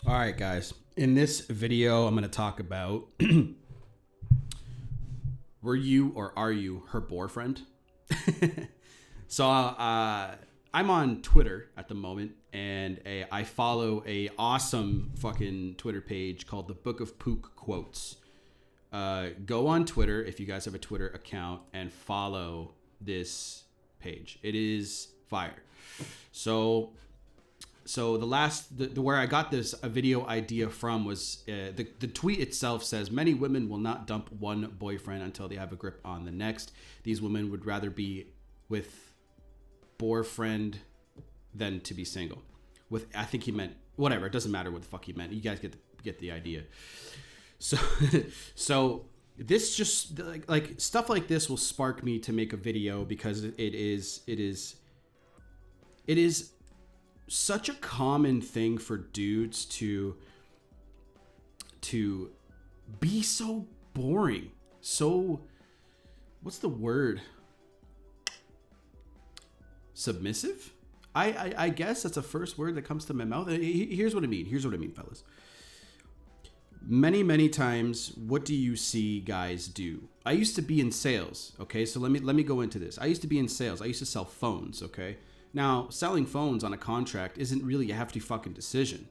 All right, guys. In this video, I'm going to talk about were you or are you her boyfriend? So I'm on Twitter at the moment, and I follow a awesome fucking Twitter page called the Book of Pook Quotes. Go on Twitter if you guys have a Twitter account and follow this page. It is fire. So where I got this a video idea from was the tweet itself says many women will not dump one boyfriend until they have a grip on the next. These women would rather be with boyfriend than to be single. I think he meant whatever. It doesn't matter what the fuck he meant. You guys get the idea. So this just like stuff like this will spark me to make a video because it is such a common thing for dudes to be so boring. So what's the word? Submissive? I guess that's the first word that comes to my mouth. Here's what I mean. Fellas. Many times, what do you see guys do? I used to be in sales, okay? So let me go into this. I used to be in sales. I used to sell phones, okay? Now, selling phones on a contract isn't really a hefty fucking decision.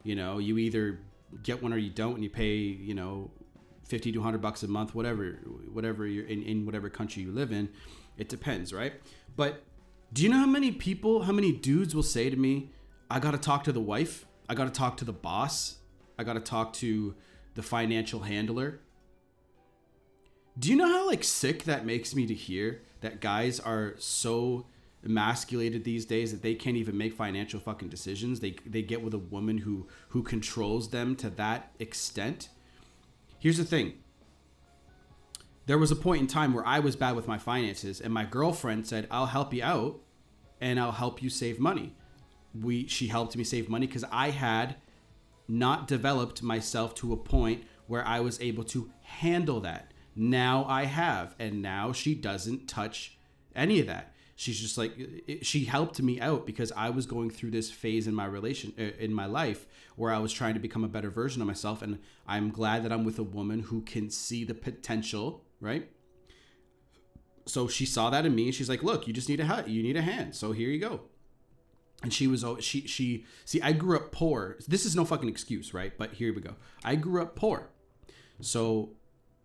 You know, you either get one or you don't, and you pay, you know, $50 to $100 a month, whatever you're in whatever country you live in. It depends, right? But do you know how many dudes will say to me, I got to talk to the wife, I got to talk to the boss, I got to talk to the financial handler? Do you know how sick that makes me to hear that guys are so emasculated these days that they can't even make financial fucking decisions? They get with a woman who controls them to that extent. Here's the thing. There was a point in time where I was bad with my finances, and my girlfriend said, I'll help you out and I'll help you save money. She helped me save money because I had not developed myself to a point where I was able to handle that. Now I have, and now she doesn't touch any of that. She's just she helped me out because I was going through this phase in my life where I was trying to become a better version of myself. And I'm glad that I'm with a woman who can see the potential, right? So she saw that in me. She's like, look, you just need you need a hand. So here you go. And she I grew up poor. This is no fucking excuse, right? But here we go. I grew up poor. So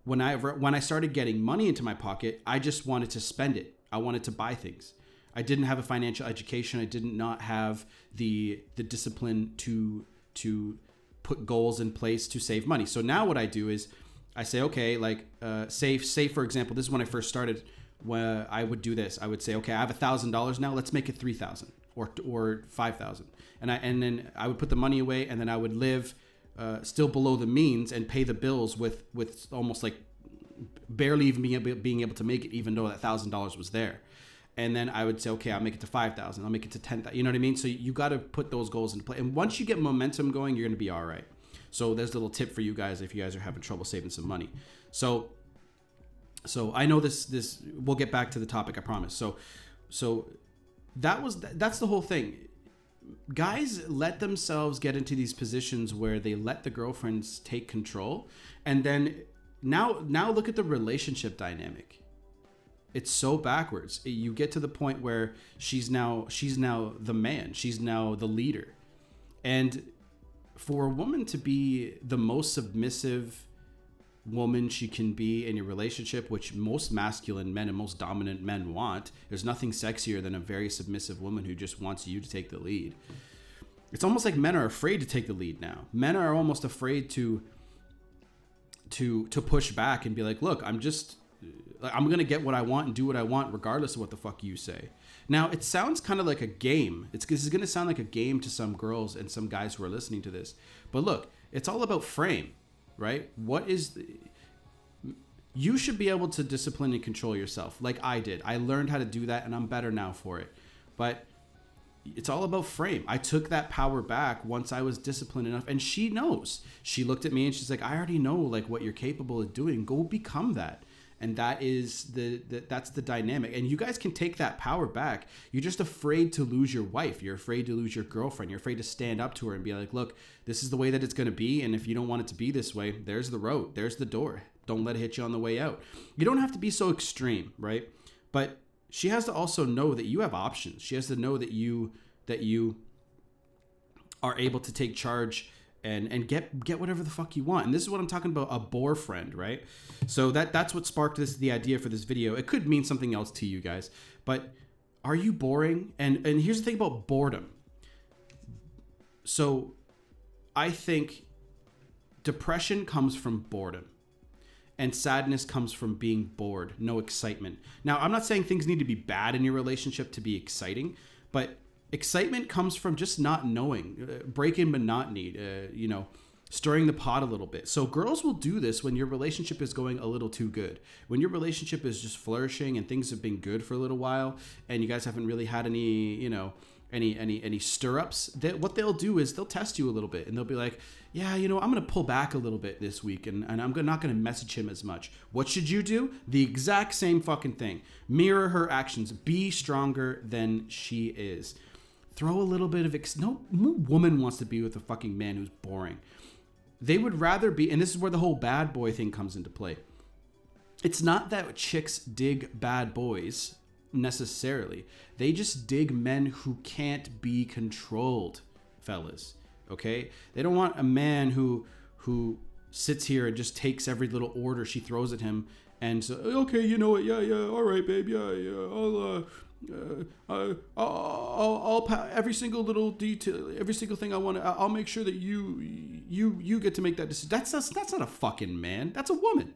when I started getting money into my pocket, I just wanted to spend it. I wanted to buy things. I didn't have a financial education. I did not have the discipline to put goals in place to save money. So now what I do is I say, okay, say for example, this is when I first started, where I would do this. I would say, okay, I have $1,000 now. Let's make it 3,000 or 5,000. And then I would put the money away, and then I would live still below the means and pay the bills with almost barely even being able to make it, even though that $1,000 was there. And then I would say, okay, I'll make it to 5,000. I'll make it to 10,000. You know what I mean? So you got to put those goals into play. And once you get momentum going, you're going to be all right. So there's a little tip for you guys if you guys are having trouble saving some money. So I know this we'll get back to the topic, I promise. So that's the whole thing. Guys let themselves get into these positions where they let the girlfriends take control, and then now look at the relationship dynamic. It's so backwards. You get to the point where she's now the man. She's now the leader. And for a woman to be the most submissive woman she can be in a relationship, which most masculine men and most dominant men want, there's nothing sexier than a very submissive woman who just wants you to take the lead. It's almost like men are afraid to take the lead now. Men are almost afraid to push back and be like, look, I'm going to get what I want and do what I want regardless of what the fuck you say. Now, it sounds kind of like a game. This is going to sound like a game to some girls and some guys who are listening to this. But look, it's all about frame, right? You should be able to discipline and control yourself like I did. I learned how to do that, and I'm better now for it. But it's all about frame. I took that power back once I was disciplined enough, and she knows. She looked at me and she's like, I already know what you're capable of doing. Go become that. And that is that's the dynamic. And you guys can take that power back. You're just afraid to lose your wife. You're afraid to lose your girlfriend. You're afraid to stand up to her and be like, look, this is the way that it's going to be. And if you don't want it to be this way, there's the road. There's the door. Don't let it hit you on the way out. You don't have to be so extreme, right? But she has to also know that you have options. She has to know that you are able to take charge and get whatever the fuck you want. And this is what I'm talking about, a borefriend, right? So that's what sparked the idea for this video. It could mean something else to you guys, but are you boring? And here's the thing about boredom. So I think depression comes from boredom. And sadness comes from being bored, no excitement. Now, I'm not saying things need to be bad in your relationship to be exciting, but excitement comes from just not knowing, breaking monotony, stirring the pot a little bit. So girls will do this when your relationship is going a little too good. When your relationship is just flourishing and things have been good for a little while and you guys haven't really had any, any stir-ups, what they'll do is they'll test you a little bit and they'll be like, yeah, I'm going to pull back a little bit this week and I'm not going to message him as much. What should you do? The exact same fucking thing. Mirror her actions. Be stronger than she is. Throw a little bit of... No woman wants to be with a fucking man who's boring. They would rather be... And this is where the whole bad boy thing comes into play. It's not that chicks dig bad boys necessarily. They just dig men who can't be controlled, fellas. Okay? They don't want a man who sits here and just takes every little order she throws at him and so, okay, you know what? Yeah, all right, babe. Yeah. I'll every single little detail, every single thing I want to. I'll make sure that you get to make that decision. That's not a fucking man. That's a woman.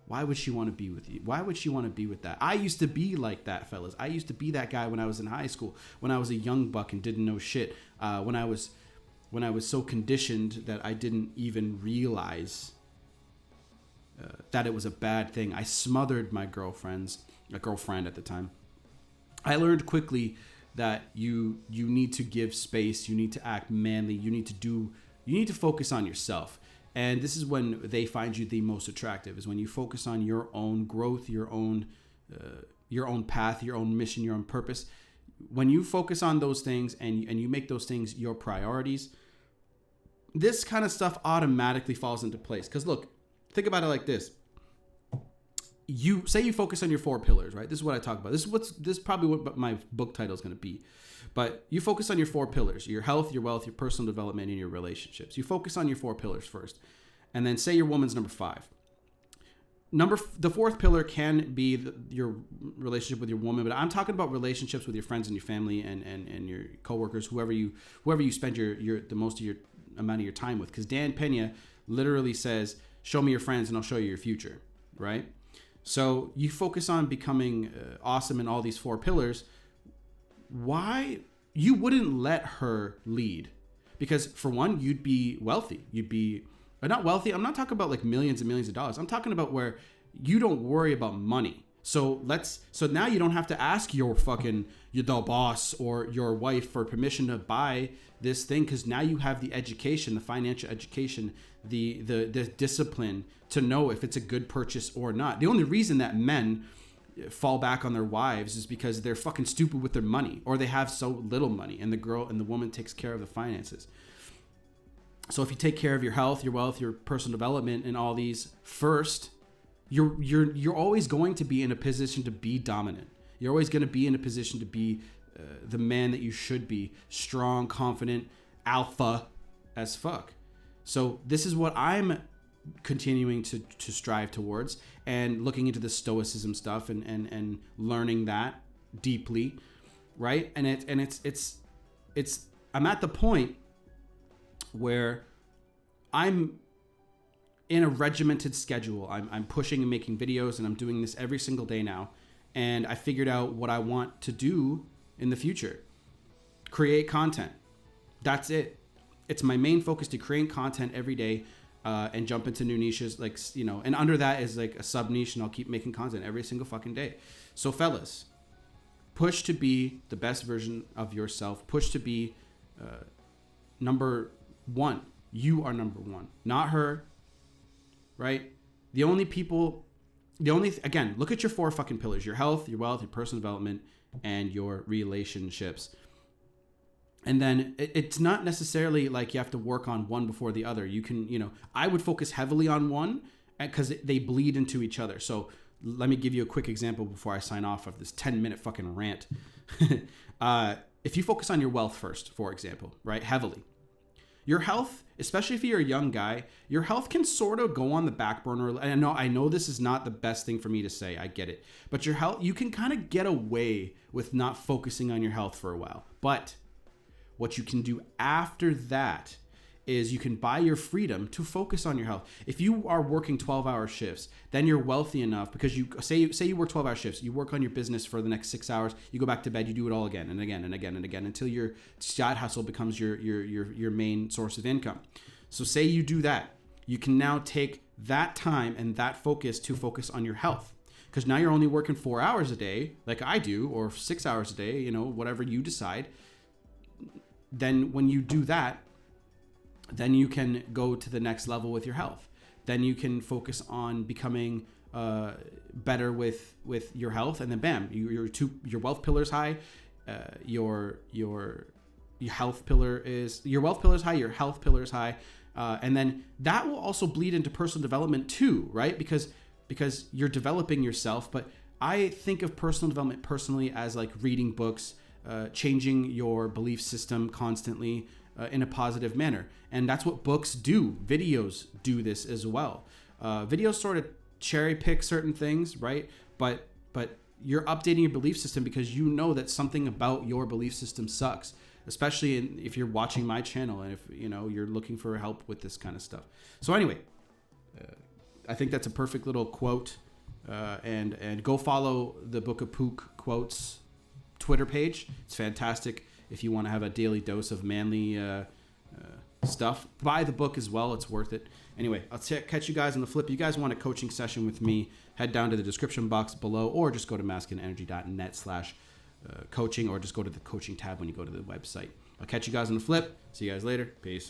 Why would she want to be with you? Why would she want to be with that? I used to be like that, fellas. I used to be that guy when I was in high school, when I was a young buck and didn't know shit. When I was so conditioned that I didn't even realize that it was a bad thing. I smothered my girlfriend at the time. I learned quickly that you need to give space. You need to act manly. You need to focus on yourself. And this is when they find you the most attractive, is when you focus on your own growth, your own path, your own mission, your own purpose. When you focus on those things and you make those things your priorities, this kind of stuff automatically falls into place. Because look, think about it like this. You say you focus on your 4 pillars, right? This is what I talk about. This is probably what my book title is going to be. But you focus on your 4 pillars: your health, your wealth, your personal development, and your relationships. You focus on your 4 pillars first. And then say your woman's number 5. The 4th pillar can be your relationship with your woman, but I'm talking about relationships with your friends and your family and your coworkers, whoever you spend the most of your amount of your time with. Because Dan Pena literally says, show me your friends and I'll show you your future, right? So you focus on becoming awesome in all these 4 pillars. Why? You wouldn't let her lead. Because for one, you'd be wealthy. You'd be not wealthy. I'm not talking about like millions and millions of dollars. I'm talking about where you don't worry about money. So now you don't have to ask your boss or your wife for permission to buy this thing, because now you have the education, the financial education, the discipline to know if it's a good purchase or not. The only reason that men fall back on their wives is because they're fucking stupid with their money, or they have so little money, and the woman takes care of the finances. So if you take care of your health, your wealth, your personal development, and all these first, you're always going to be in a position to be dominant. You're always going to be in a position to be the man that you should be: strong, confident, alpha as fuck. So this is what I'm continuing to strive towards, and looking into the stoicism stuff and learning that deeply, right? And it's I'm at the point where I'm in a regimented schedule. I'm pushing and making videos, and I'm doing this every single day now. And I figured out what I want to do in the future: create content. That's it. It's my main focus to create content every day, and jump into new niches, and under that is like a sub niche, and I'll keep making content every single fucking day. So fellas, push to be the best version of yourself. Push to be number 1. You are number 1, not her, right? The only people Again, look at your 4 fucking pillars: your health, your wealth, your personal development, and your relationships. And then it's not necessarily like you have to work on one before the other. You can, I would focus heavily on one because they bleed into each other. So let me give you a quick example before I sign off of this 10-minute fucking rant. If you focus on your wealth first, for example, right, heavily, your health, especially if you're a young guy, your health can sort of go on the back burner. And I know this is not the best thing for me to say. I get it. But your health, you can kind of get away with not focusing on your health for a while. But what you can do after that is you can buy your freedom to focus on your health. If you are working 12-hour shifts, then you're wealthy enough because you say you work 12-hour shifts, you work on your business for the next 6 hours, you go back to bed, you do it all again and again and again and again until your side hustle becomes your main source of income. So say you do that, you can now take that time and that focus to focus on your health. Because now you're only working 4 hours a day, like I do, or 6 hours a day, whatever you decide. Then when you do that, then you can go to the next level with your health. Then you can focus on becoming better with your health, and then bam, your wealth pillar is high, your health pillar is your wealth pillar is high, your health pillar is high, and then that will also bleed into personal development too, right? Because you're developing yourself. But I think of personal development personally as like reading books, changing your belief system constantly in a positive manner. And that's what books do. Videos do this as well. Videos sort of cherry pick certain things, right? But you're updating your belief system because you know that something about your belief system sucks, especially if you're watching my channel and if you're looking for help with this kind of stuff. So anyway, I think that's a perfect little quote. And go follow the Book of Pook Quotes Twitter page. It's fantastic if you want to have a daily dose of manly stuff. Buy the book as well. It's worth it. Anyway, I'll catch you guys on the flip. You guys want a coaching session with me, head down to the description box below, or just go to masculineenergy.net/coaching, or just go to the coaching tab when you go to the website. I'll catch you guys on the flip. See you guys later. Peace.